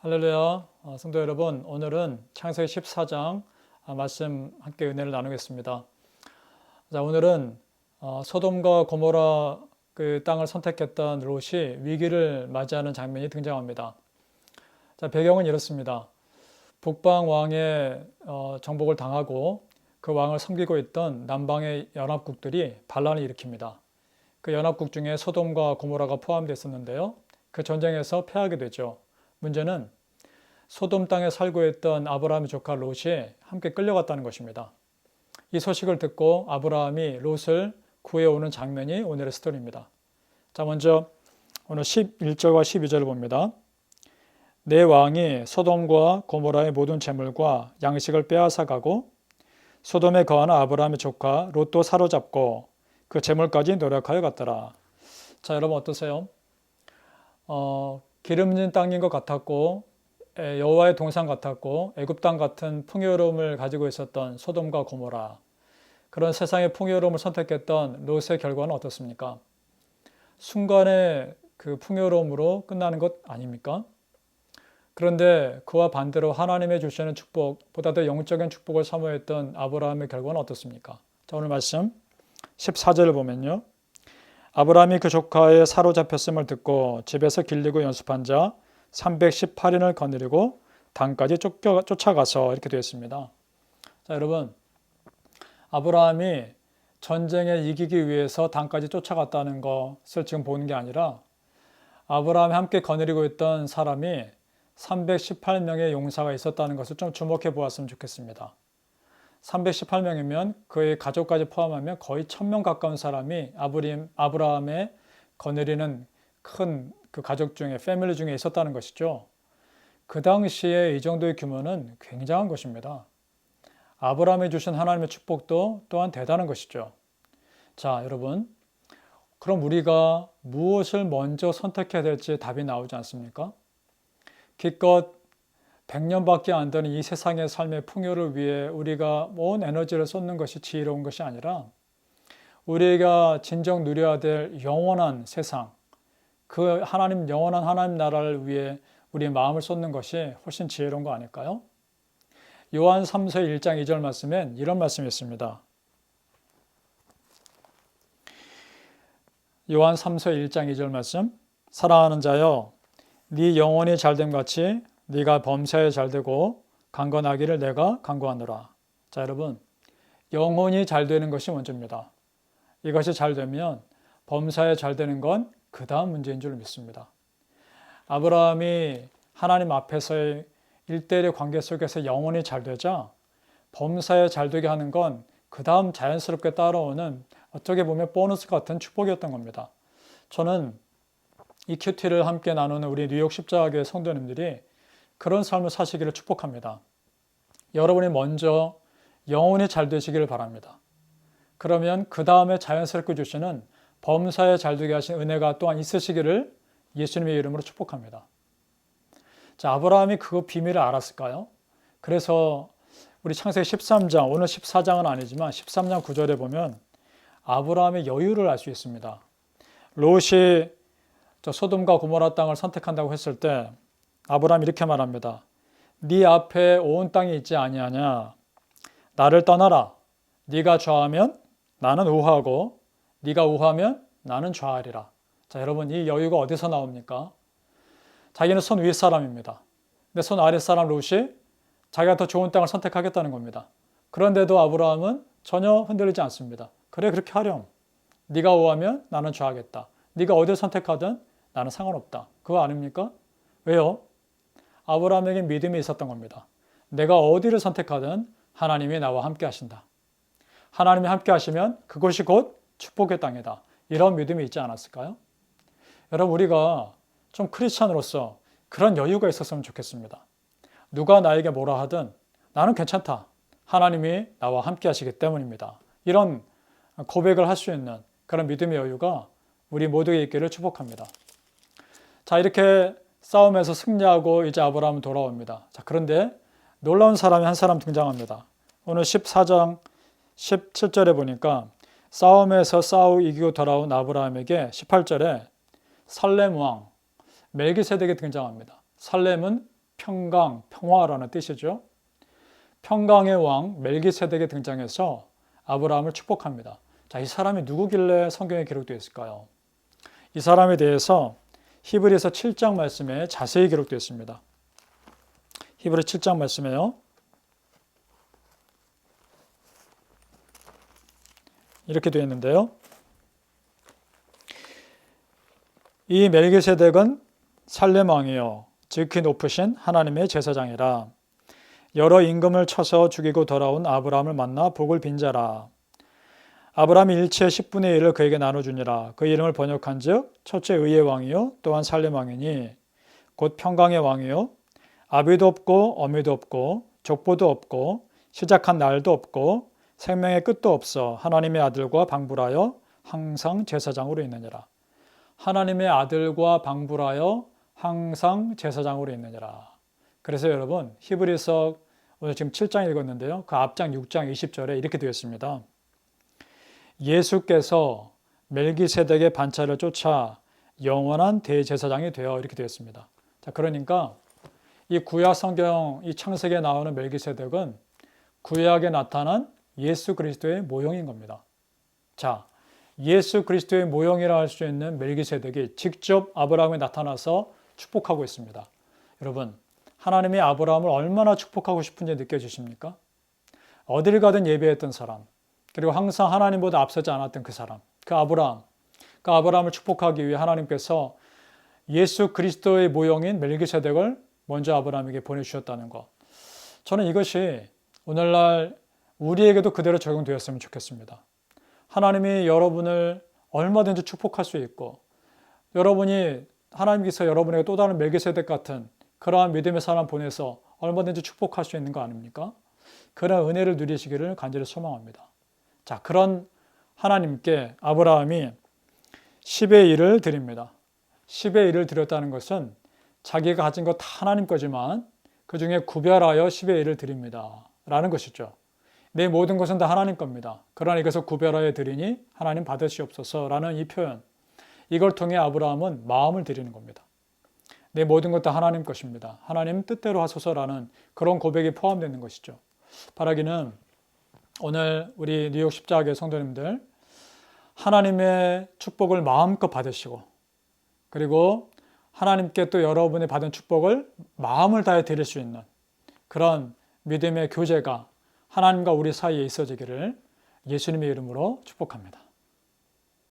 할렐루야, 성도 여러분, 오늘은 창세기 14장 말씀 함께 은혜를 나누겠습니다. 자, 오늘은 소돔과 고모라 그 땅을 선택했던 롯이 위기를 맞이하는 장면이 등장합니다. 자, 배경은 이렇습니다. 북방 왕의 정복을 당하고 그 왕을 섬기고 있던 남방의 연합국들이 반란을 일으킵니다. 그 연합국 중에 소돔과 고모라가 포함되어 있었는데요. 그 전쟁에서 패하게 되죠. 문제는 소돔 땅에 살고 있던 아브라함의 조카 롯이 함께 끌려갔다는 것입니다. 이 소식을 듣고 아브라함이 롯을 구해오는 장면이 오늘의 스토리입니다. 자, 먼저 오늘 11절과 12절을 봅니다. 내 왕이 소돔과 고모라의 모든 재물과 양식을 빼앗아 가고 소돔에 거하는 아브라함의 조카 롯도 사로잡고 그 재물까지 노력하여 갔더라. 자, 여러분 어떠세요? 기름진 땅인 것 같았고 여호와의 동산 같았고 애굽 땅 같은 풍요로움을 가지고 있었던 소돔과 고모라, 그런 세상의 풍요로움을 선택했던 롯의 결과는 어떻습니까? 순간의 그 풍요로움으로 끝나는 것 아닙니까? 그런데 그와 반대로 하나님의 주시는 축복, 보다 더 영적인 축복을 사모했던 아브라함의 결과는 어떻습니까? 자, 오늘 말씀 14절을 보면요. 아브라함이 그 조카의 사로잡혔음을 듣고 집에서 길리고 연습한 자 318인을 거느리고 단까지 쫓아가서 이렇게 되어 있습니다. 자, 여러분, 아브라함이 전쟁에 이기기 위해서 단까지 쫓아갔다는 것을 지금 보는 게 아니라 아브라함이 함께 거느리고 있던 사람이 318명의 용사가 있었다는 것을 좀 주목해 보았으면 좋겠습니다. 318명이면 그의 가족까지 포함하면 거의 1000명 가까운 사람이 아브라함의 거느리는 큰 그 가족 중에, 패밀리 중에 있었다는 것이죠. 그 당시에 이 정도의 규모는 굉장한 것입니다. 아브라함이 주신 하나님의 축복도 또한 대단한 것이죠. 자, 여러분, 그럼 우리가 무엇을 먼저 선택해야 될지 답이 나오지 않습니까? 기껏 100년밖에 안 되는 이 세상의 삶의 풍요를 위해 우리가 온 에너지를 쏟는 것이 지혜로운 것이 아니라 우리가 진정 누려야 될 영원한 세상, 그 영원한 하나님 나라를 위해 우리의 마음을 쏟는 것이 훨씬 지혜로운 거 아닐까요? 요한 3서 1장 2절 말씀엔 이런 말씀이 있습니다. 요한 3서 1장 2절 말씀, 사랑하는 자여, 네 영혼이 잘됨 같이 네가 범사에 잘되고 강건하기를 내가 간구하노라. 자, 여러분, 영혼이 잘되는 것이 먼저입니다. 이것이 잘되면 범사에 잘되는 건 그 다음 문제인 줄 믿습니다. 아브라함이 하나님 앞에서의 일대일의 관계 속에서 영혼이 잘되자 범사에 잘되게 하는 건 그 다음 자연스럽게 따라오는 어떻게 보면 보너스 같은 축복이었던 겁니다. 저는 이 큐티를 함께 나누는 우리 뉴욕 십자가교회 성도님들이 그런 삶을 사시기를 축복합니다. 여러분이 먼저 영혼이 잘 되시기를 바랍니다. 그러면 그 다음에 자연스럽게 주시는 범사에 잘되게 하신 은혜가 또한 있으시기를 예수님의 이름으로 축복합니다. 자, 아브라함이 그 비밀을 알았을까요? 그래서 우리 창세기 13장, 오늘 14장은 아니지만 13장 9절에 보면 아브라함의 여유를 알 수 있습니다. 롯이 소돔과 고모라 땅을 선택한다고 했을 때 아브라함이 이렇게 말합니다. 네 앞에 온 땅이 있지 아니하냐? 나를 떠나라. 네가 좌하면 나는 우하고 네가 우하면 나는 좌하리라. 자, 여러분, 이 여유가 어디서 나옵니까? 자기는 손 위 사람입니다. 근데 손 아래 사람 롯이 자기가 더 좋은 땅을 선택하겠다는 겁니다. 그런데도 아브라함은 전혀 흔들리지 않습니다. 그래, 그렇게 하렴. 네가 우하면 나는 좌하겠다. 네가 어디를 선택하든 나는 상관없다. 그거 아닙니까? 왜요? 아브라함에게 믿음이 있었던 겁니다. 내가 어디를 선택하든 하나님이 나와 함께 하신다. 하나님이 함께 하시면 그것이 곧 축복의 땅이다. 이런 믿음이 있지 않았을까요? 여러분, 우리가 좀 크리스찬으로서 그런 여유가 있었으면 좋겠습니다. 누가 나에게 뭐라 하든 나는 괜찮다. 하나님이 나와 함께 하시기 때문입니다. 이런 고백을 할 수 있는 그런 믿음의 여유가 우리 모두에 있기를 축복합니다. 자, 이렇게 싸움에서 승리하고 이제 아브라함은 돌아옵니다. 자, 그런데 놀라운 사람이 한 사람 등장합니다. 오늘 14장 17절에 보니까 싸움에서 싸우 이기고 돌아온 아브라함에게 18절에 살렘 왕 멜기세덱이 등장합니다. 살렘은 평강, 평화라는 뜻이죠. 평강의 왕 멜기세덱이 등장해서 아브라함을 축복합니다. 자, 이 사람이 누구길래 성경에 기록되어 있을까요? 이 사람에 대해서 히브리서 7장 말씀에 자세히 기록되어 있습니다. 히브리 7장 말씀에요. 이렇게 되어 있는데요. 이 멜기세덱은 살렘 왕이요 지극히 높으신 하나님의 제사장이라. 여러 임금을 쳐서 죽이고 돌아온 아브라함을 만나 복을 빈 자라. 아브라함이 일체의 10분의 1을 그에게 나눠주니라. 그 이름을 번역한즉 첫째 의의 왕이요 또한 살렘 왕이니 곧 평강의 왕이요 아비도 없고 어미도 없고 족보도 없고 시작한 날도 없고 생명의 끝도 없어 하나님의 아들과 방불하여 항상 제사장으로 있느니라. 하나님의 아들과 방불하여 항상 제사장으로 있느니라. 그래서 여러분 히브리서 오늘 지금 7장 읽었는데요. 그 앞장 6장 20절에 이렇게 되어 있습니다. 예수께서 멜기세덱의 반차를 쫓아 영원한 대제사장이 되어 이렇게 되어 있습니다. 자, 그러니까 이 구약 성경 이 창세기에 나오는 멜기세덱은 구약에 나타난 예수 그리스도의 모형인 겁니다. 자, 예수 그리스도의 모형이라 할 수 있는 멜기세덱이 직접 아브라함에 나타나서 축복하고 있습니다. 여러분, 하나님이 아브라함을 얼마나 축복하고 싶은지 느껴지십니까? 어딜 가든 예배했던 사람, 그리고 항상 하나님보다 앞서지 않았던 그 사람, 그 아브라함을 축복하기 위해 하나님께서 예수 그리스도의 모형인 멜기세덱을 먼저 아브라함에게 보내주셨다는 것. 저는 이것이 오늘날 우리에게도 그대로 적용되었으면 좋겠습니다. 하나님이 여러분을 얼마든지 축복할 수 있고 여러분이 하나님께서 여러분에게 또 다른 멜기세덱 같은 그러한 믿음의 사람 보내서 얼마든지 축복할 수 있는 거 아닙니까? 그런 은혜를 누리시기를 간절히 소망합니다. 자, 그런 하나님께 아브라함이 10의 1을 드립니다. 10의 1을 드렸다는 것은 자기가 가진 것 다 하나님 거지만 그 중에 구별하여 10의 1을 드립니다. 라는 것이죠. 내 모든 것은 다 하나님 겁니다. 그러나 이것을 구별하여 드리니 하나님 받으시옵소서 라는 이 표현. 이걸 통해 아브라함은 마음을 드리는 겁니다. 내 모든 것 다 하나님 것입니다. 하나님 뜻대로 하소서라는 그런 고백이 포함되는 것이죠. 바라기는 오늘 우리 뉴욕 십자가교회 성도님들 하나님의 축복을 마음껏 받으시고 그리고 하나님께 또 여러분이 받은 축복을 마음을 다해 드릴 수 있는 그런 믿음의 교제가 하나님과 우리 사이에 있어지기를 예수님의 이름으로 축복합니다.